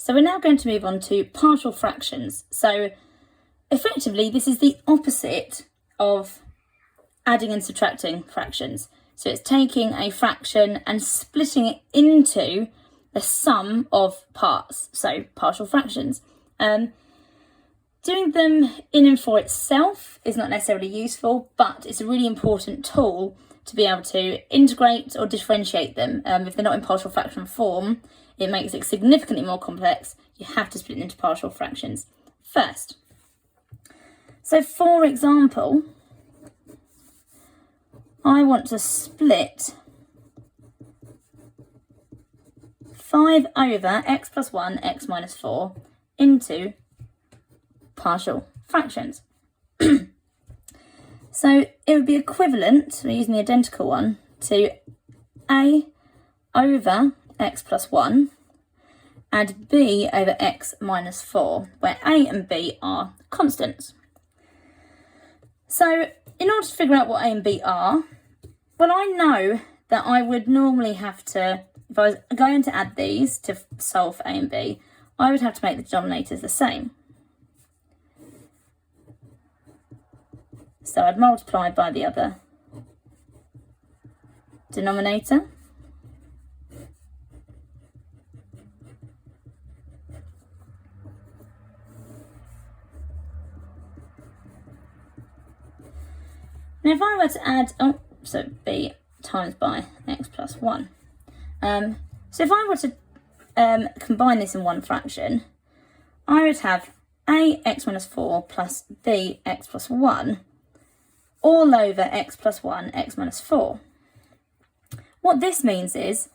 So we're now going to move on to partial fractions. So effectively, this is the opposite of adding and subtracting fractions. So it's taking a fraction and splitting it into the sum of parts, so partial fractions. Doing them in and for itself is not necessarily useful, but it's a really important tool to be able to integrate or differentiate them. If they're not in partial fraction form, it makes it significantly more complex. You have to split them into partial fractions first. So for example, I want to split 5 over x plus 1, x minus 4 into partial fractions. So it would be equivalent, we're using the identical one, to a over x plus 1 and b over x minus 4, where a and b are constants. So in order to figure out what a and b are, well, I know that I would normally have to, if I was going to add these to solve for a and b, I would have to make the denominators the same. So I'd multiply by the other denominator. Now if I were to add, so b times by x plus 1. So if I were to combine this in one fraction, I would have a x minus 4 plus b x plus 1 all over x plus 1, x minus 4. What this means is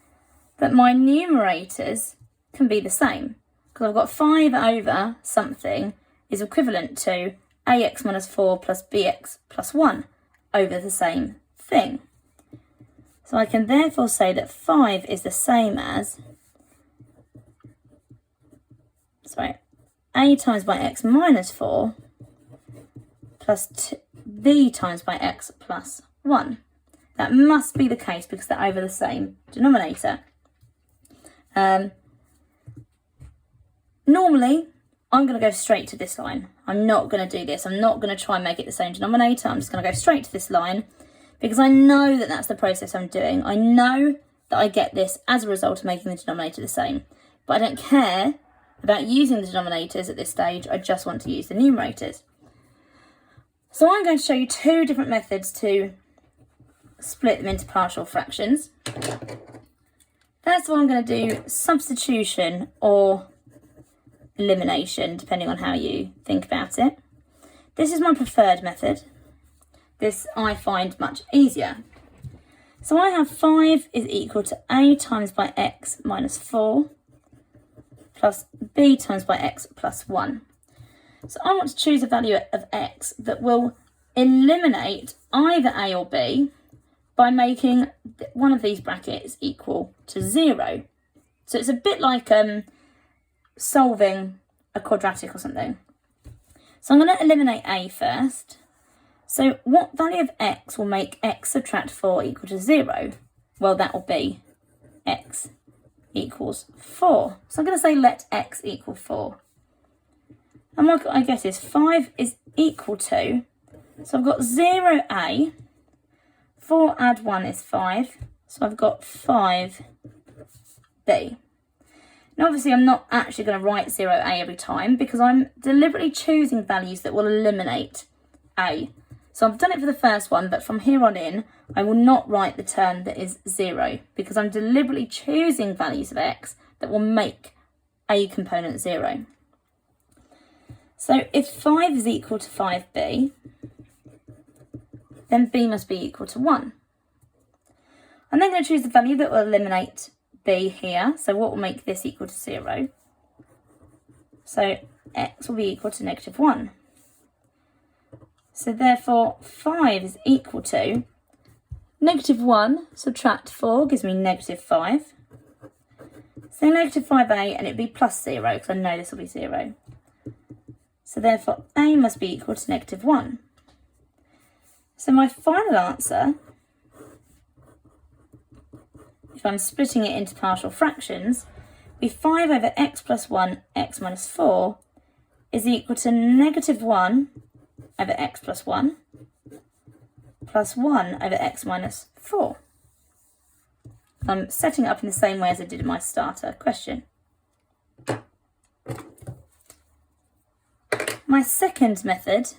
that my numerators can be the same, because I've got 5 over something is equivalent to ax minus 4 plus bx plus 1 over the same thing. So I can therefore say that 5 is the same as, a times by x minus 4 plus b times by x plus 1. That must be the case because they're over the same denominator. Normally, I'm going to go straight to this line. I'm not going to do this. I'm not going to try and make it the same denominator. I'm just going to go straight to this line because I know that that's the process I'm doing. I know that I get this as a result of making the denominator the same. But I don't care about using the denominators at this stage. I just want to use the numerators. So I'm going to show you two different methods to split them into partial fractions. First of all, I'm going to do substitution or elimination, depending on how you think about it. This is my preferred method. This I find much easier. So I have 5 is equal to a times by x minus 4 plus b times by x plus 1. So I want to choose a value of x that will eliminate either a or b by making one of these brackets equal to 0. So it's a bit like solving a quadratic or something. So I'm going to eliminate a first. So what value of x will make x subtract 4 equal to 0? Well, that will be x equals 4. So I'm going to say let x equal 4. And what I get is 5 is equal to, so I've got 0a, 4 add 1 is 5, so I've got 5b. Now obviously I'm not actually going to write 0a every time because I'm deliberately choosing values that will eliminate a. So I've done it for the first one, but from here on in, I will not write the term that is 0 because I'm deliberately choosing values of x that will make a component 0. So if 5 is equal to 5b, then b must be equal to 1. I'm then going to choose the value that will eliminate b here. So what will make this equal to 0? So x will be equal to negative 1. So therefore 5 is equal to negative 1 subtract 4 gives me negative 5. So negative 5a and it would be plus 0 because I know this will be 0. So therefore a must be equal to negative 1. So my final answer, if I'm splitting it into partial fractions, be 5 over x plus 1, x minus 4 is equal to negative 1 over x plus 1 plus 1 over x minus 4. I'm setting it up in the same way as I did in my starter question. My second method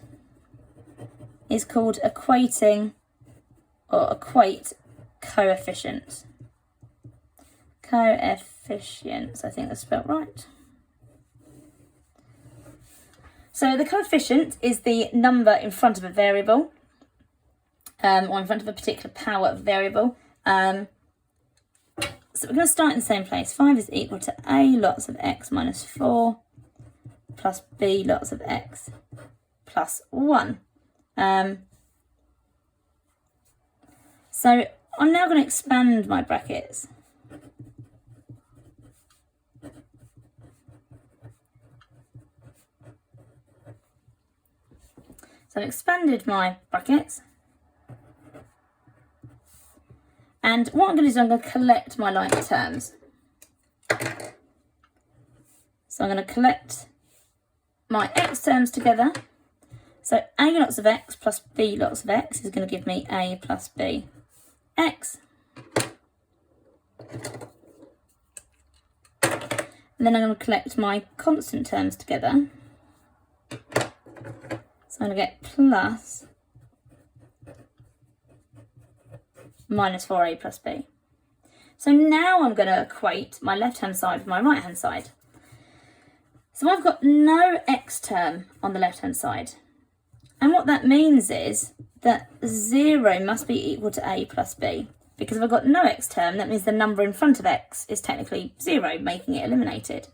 is called equating or equate coefficients. Coefficients, I think that's spelled right. So the coefficient is the number in front of a variable, or in front of a particular power of a variable. So we're going to start in the same place. 5 is equal to a lots of x minus 4 plus b lots of x plus 1. So I'm now going to expand my brackets. So I've expanded my brackets. And what I'm going to do is I'm going to collect my like terms. So I'm going to collect my x terms together. So a lots of x plus b lots of x is going to give me a plus b x. And then I'm going to collect my constant terms together. So I'm going to get plus minus 4a plus b. So now I'm going to equate my left-hand side with my right-hand side. So I've got no x term on the left-hand side. And what that means is that 0 must be equal to a plus b. Because if I've got no x term, that means the number in front of x is technically 0, making it eliminated.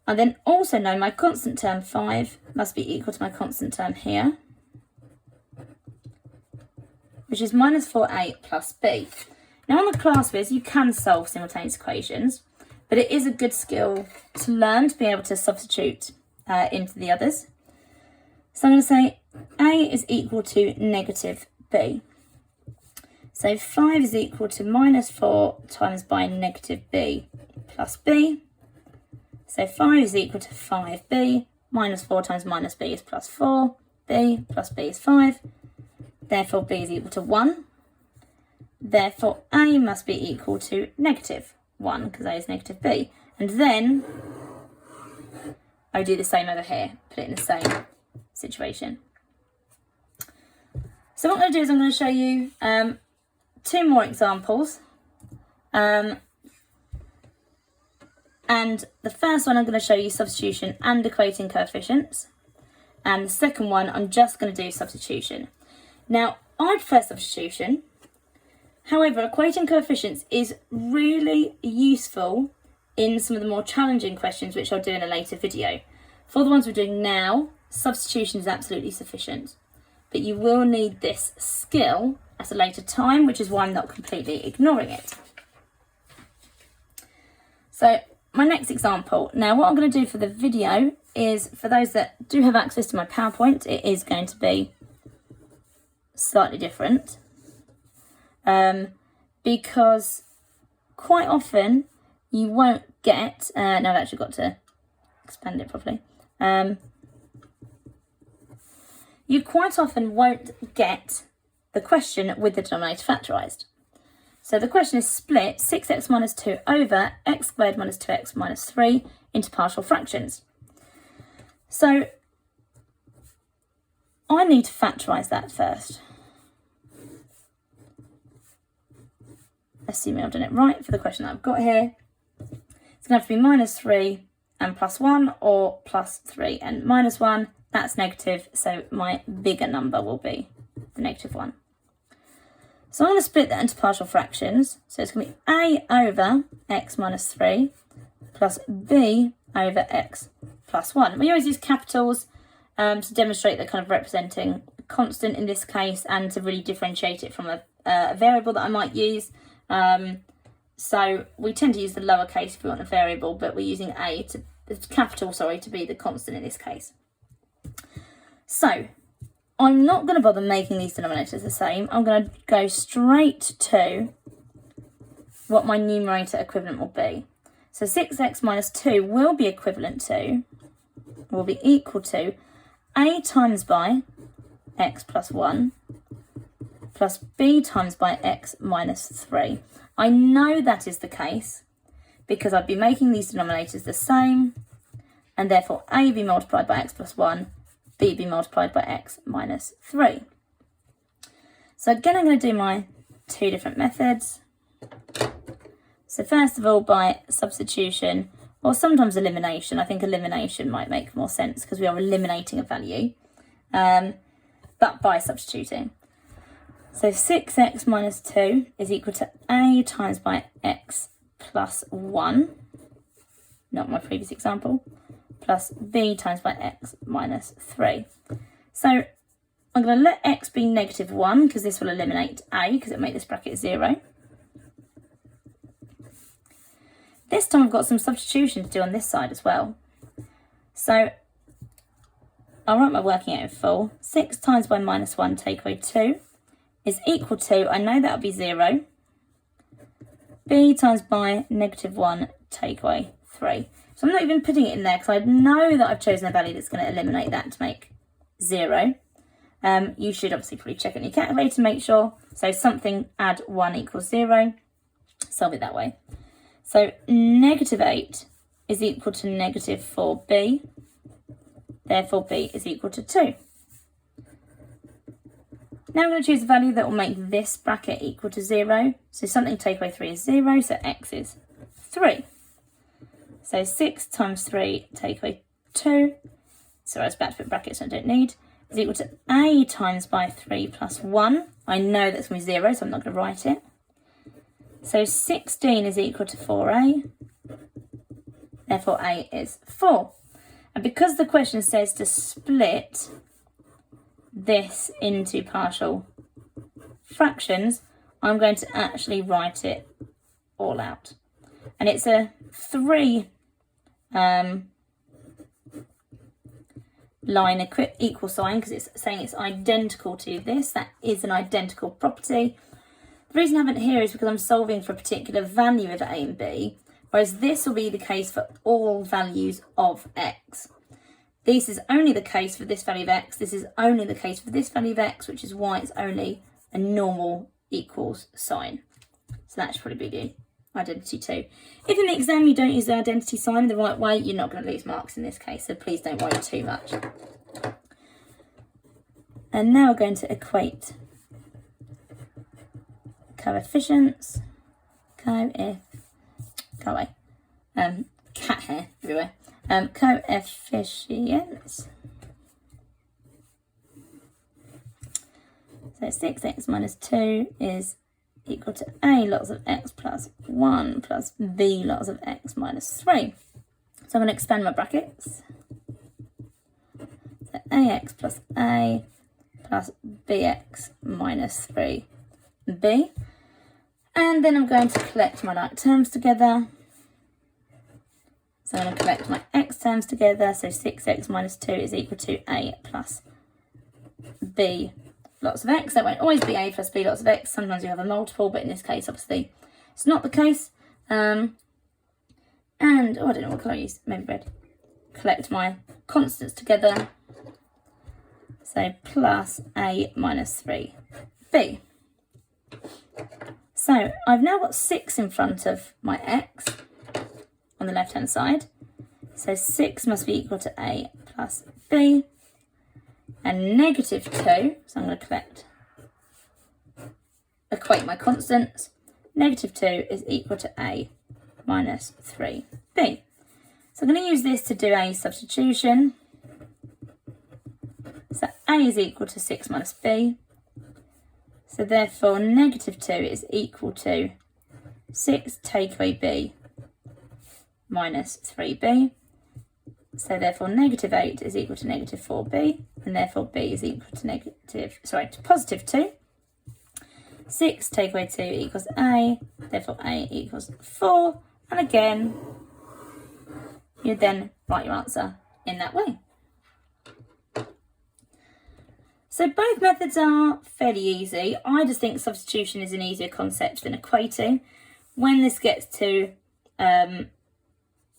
I then also know my constant term 5 must be equal to my constant term here, which is minus 4a plus b. Now on the class quiz, you can solve simultaneous equations, but it is a good skill to learn to be able to substitute into the others. So I'm going to say a is equal to negative b. So 5 is equal to minus 4 times by negative b plus b. So 5 is equal to 5b, minus 4 times minus b is plus 4, b plus b is 5. Therefore, b is equal to 1. Therefore, a must be equal to negative 1, because a is negative b. And then I do the same over here, put it in the same situation. So what I'm going to do is I'm going to show you 2 more examples. And the first one I'm going to show you substitution and equating coefficients. And the second one I'm just going to do substitution. Now, I prefer substitution. However, equating coefficients is really useful in some of the more challenging questions, which I'll do in a later video. For the ones we're doing now, substitution is absolutely sufficient. But you will need this skill at a later time, which is why I'm not completely ignoring it. So, my next example. Now, what I'm going to do for the video is, for those that do have access to my PowerPoint, it is going to be slightly different. Because quite often you won't get, now I've actually got to expand it properly. You quite often won't get the question with the denominator factorised. So the question is split 6x minus 2 over x squared minus 2x minus 3 into partial fractions. So I need to factorise that first. Assuming I've done it right for the question that I've got here. It's going to have to be minus 3 and plus 1, or plus 3 and minus 1. That's negative, so my bigger number will be the negative 1. So I'm going to split that into partial fractions. So it's going to be a over x minus 3 plus b over x plus 1. We always use capitals to demonstrate that kind of representing a constant in this case, and to really differentiate it from a variable that I might use. So we tend to use the lowercase if we want a variable, but we're using the capital to be the constant in this case. So I'm not going to bother making these denominators the same. I'm going to go straight to what my numerator equivalent will be. So 6x minus 2 will be equal to a times by x plus 1 plus b times by x minus 3. I know that is the case because I'd be making these denominators the same, and therefore a be multiplied by x plus 1, b be multiplied by x minus 3. So again, I'm going to do my two different methods. So first of all, by substitution, or sometimes elimination. I think elimination might make more sense because we are eliminating a value, but by substituting. So 6x minus 2 is equal to a times by x plus 1, not my previous example, plus b times by x minus 3. So I'm going to let x be negative 1 because this will eliminate a because it will make this bracket 0. This time I've got some substitution to do on this side as well. So I'll write my working out in full. 6 times by minus 1 take away 2 is equal to, I know that'll be 0, b times by negative 1 take away 3. So I'm not even putting it in there because I know that I've chosen a value that's going to eliminate that to make 0. You should obviously probably check it in your calculator to make sure. So something add 1 equals 0. Solve it that way. So negative 8 is equal to negative 4b. Therefore b is equal to 2. Now I'm going to choose a value that will make this bracket equal to 0. So something take away 3 is 0, so x is 3. So 6 times 3 take away 2. So I was about to put brackets I don't need. Is equal to a times by 3 plus 1. I know that's going to be 0, so I'm not going to write it. So 16 is equal to 4a. Therefore a is 4. And because the question says to split this into partial fractions, I'm going to actually write it all out. And it's a 3 line equal sign because it's saying it's identical to this. That is an identical property. The reason I have it here is because I'm solving for a particular value of a and b, whereas this will be the case for all values of x. This is only the case for this value of x. This is only the case for this value of x, which is why it's only a normal equals sign. So that should probably be the identity too. If in the exam you don't use the identity sign the right way, you're not going to lose marks in this case, so please don't worry too much. And now we're going to equate coefficients, cat hair everywhere, coefficients. So 6x minus 2 is equal to a lots of x plus 1 plus b lots of x minus 3. So I'm going to expand my brackets. So ax plus a plus bx minus 3b. And then I'm going to collect my like terms together. So I'm going to collect my x terms together. So 6x minus 2 is equal to a plus b lots of x. That won't always be a plus b lots of x. Sometimes you have a multiple, but in this case, obviously, it's not the case. And, I don't know what colour I use, maybe red. Collect my constants together. So plus a minus 3b. So I've now got 6 in front of my x on the left hand side. So 6 must be equal to a plus b. And negative 2, so I'm going to equate my constants. Negative 2 is equal to a minus 3b. So I'm going to use this to do a substitution. So a is equal to 6 minus b. So therefore negative 2 is equal to 6 take away b minus 3b. So therefore negative 8 is equal to negative 4b, and therefore b is equal to positive 2. 6 take away 2 equals a, therefore a equals 4. And again, you then write your answer in that way. So both methods are fairly easy. I just think substitution is an easier concept than equating. when this gets to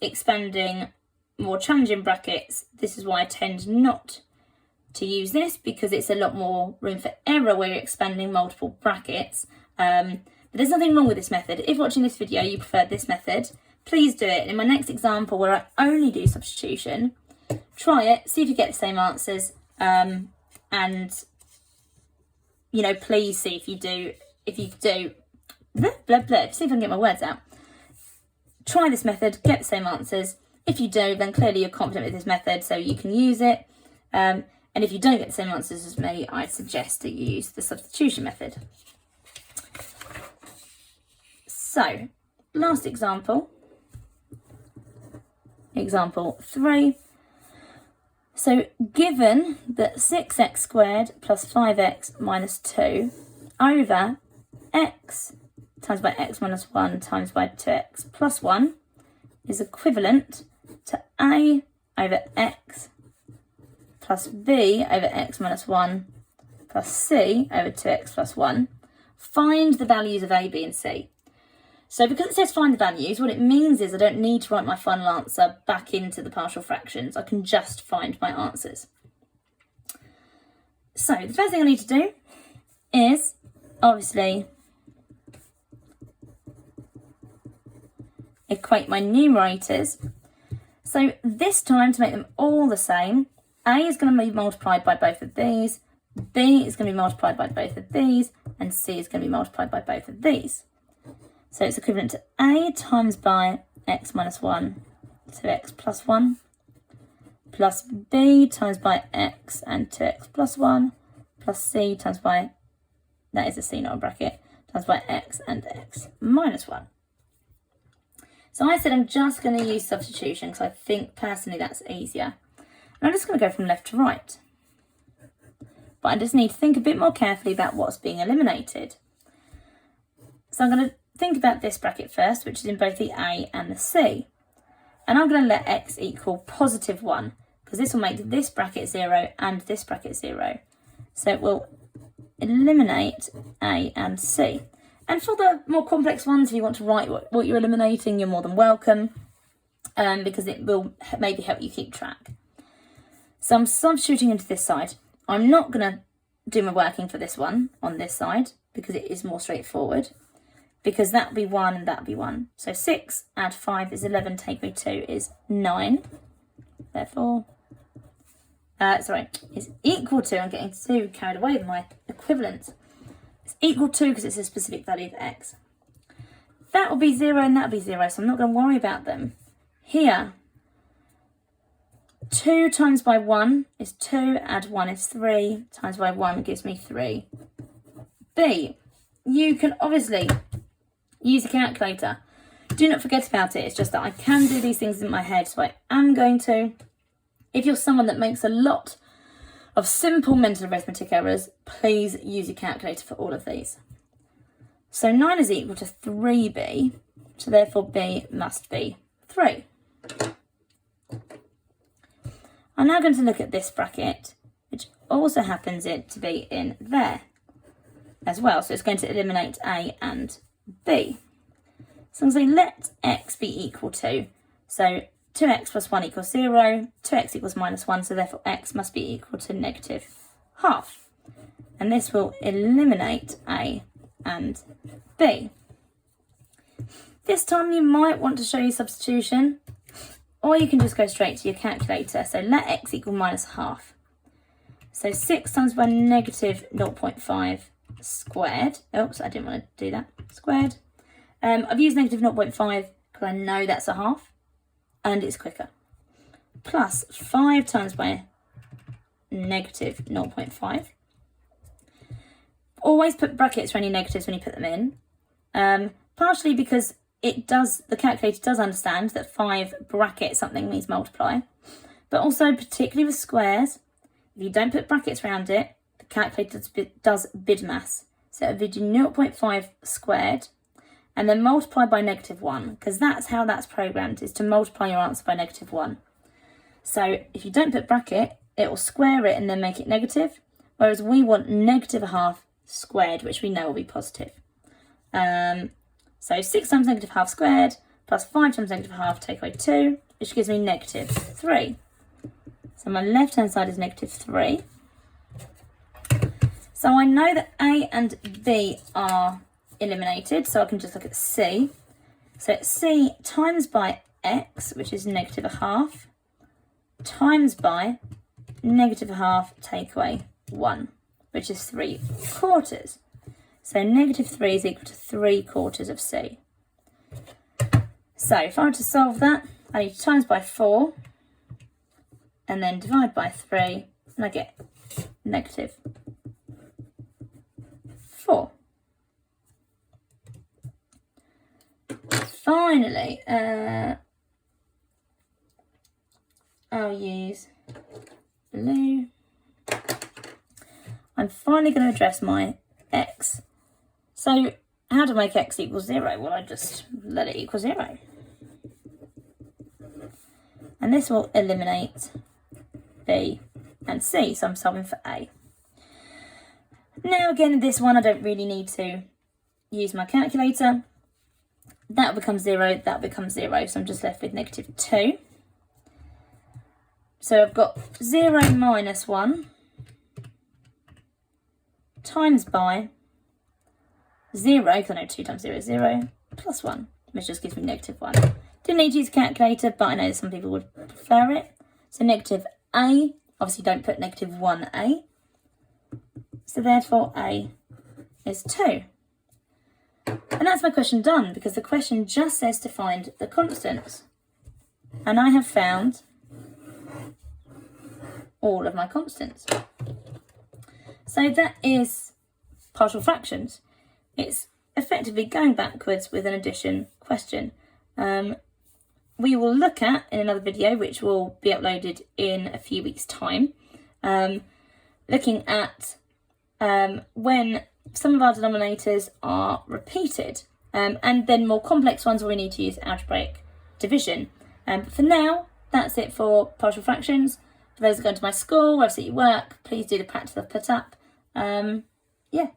expanding more challenging brackets, this is why I tend not to use this, because it's a lot more room for error where you're expanding multiple brackets. But there's nothing wrong with this method. If watching this video you prefer this method, please do it. In my next example where I only do substitution, try it, see if you get the same answers, and you know, please see if you do blah, blah, blah. See if I can get my words out. Try this method, get the same answers. If you do, then clearly you're confident with this method, so you can use it. And if you don't get the same answers as me, I suggest that you use the substitution method. So, last example. Example 3. So, given that 6x squared plus 5x minus 2 over x times by x minus 1 times by 2x plus 1 is equivalent to a over x plus b over x minus 1 plus c over 2x plus 1. Find the values of a, b and c. So because it says find the values, what it means is I don't need to write my final answer back into the partial fractions. I can just find my answers. So the first thing I need to do is obviously equate my numerators. So this time, to make them all the same, a is going to be multiplied by both of these, b is going to be multiplied by both of these, and c is going to be multiplied by both of these. So it's equivalent to a times by x minus 1 to x plus 1 plus b times by x and 2x plus 1 plus c times by, that is a c, not a bracket, times by x and x minus 1. So I said I'm just going to use substitution because I think personally that's easier. And I'm just going to go from left to right. But I just need to think a bit more carefully about what's being eliminated. So I'm going to think about this bracket first, which is in both the a and the c. And I'm going to let x equal positive 1, because this will make this bracket 0 and this bracket 0. So it will eliminate a and c. And for the more complex ones, if you want to write what you're eliminating, you're more than welcome, because it will maybe help you keep track. So I'm substituting into this side. I'm not going to do my working for this one on this side, because it is more straightforward, because that would be 1 and that would be 1. So 6 add 5 is 11, take away 2 is 9. Therefore, is equal to, I'm getting too carried away with my equivalents. It's equal to because it's a specific value of x. That will be 0 and that will be 0, so I'm not going to worry about them. Here, 2 times by 1 is 2, add 1 is 3, times by 1 gives me 3. B, you can obviously use a calculator. Do not forget about it, it's just that I can do these things in my head, so I am going to. If you're someone that makes a lot of simple mental arithmetic errors, please use your calculator for all of these. So 9 is equal to 3b, so therefore b must be 3. I'm now going to look at this bracket, which also happens to be in there as well. So it's going to eliminate a and b. So I'm going to say let x be equal to, so 2x plus 1 equals 0, 2x equals minus 1, so therefore x must be equal to negative half. And this will eliminate a and b. This time you might want to show your substitution, or you can just go straight to your calculator. So let x equal minus half. So 6 times by negative 0.5 squared. Oops, I didn't want to do that. Squared. I've used negative 0.5 because I know that's a half and it's quicker. Plus 5 times by negative 0.5. Always put brackets around your negatives when you put them in. Partially because the calculator does understand that 5 brackets something means multiply. But also, particularly with squares, if you don't put brackets around it, the calculator does BIDMAS. So it would do 0.5 squared and then multiply by negative 1, because that's how that's programmed, is to multiply your answer by negative 1. So if you don't put bracket, it will square it and then make it negative, whereas we want negative a half squared, which we know will be positive. So So 6 times negative half squared plus 5 times negative half, take away 2, which gives me negative 3. So my left-hand side is negative 3. So I know that A and B are eliminated, so I can just look at C. So C times by x, which is negative a half, times by negative a half, take away 1, which is 3/4. So negative 3 is equal to 3/4 of C. So if I were to solve that, I need to times by 4 and then divide by 3, and I get negative 4. Finally, I'll use blue. I'm finally going to address my x. So how to make x equal 0? Well, I just let it equal 0. And this will eliminate B and C, so I'm solving for A. Now again, this one I don't really need to use my calculator. That becomes 0, that becomes 0, so I'm just left with negative 2. So I've got 0 minus 1 times by 0, because I know 2 times 0 is 0, plus 1, which just gives me negative 1. Didn't need to use a calculator, but I know that some people would prefer it. So negative A, obviously don't put negative 1A. So therefore A is 2. And that's my question done, because the question just says to find the constants. And I have found all of my constants. So that is partial fractions. It's effectively going backwards with an addition question. We will look at in another video, which will be uploaded in a few weeks' time, looking at when some of our denominators are repeated, and then more complex ones where we need to use algebraic division. But for now, that's it for partial fractions. For those that go to my school, website you work, please do the practice I've put up. Yeah.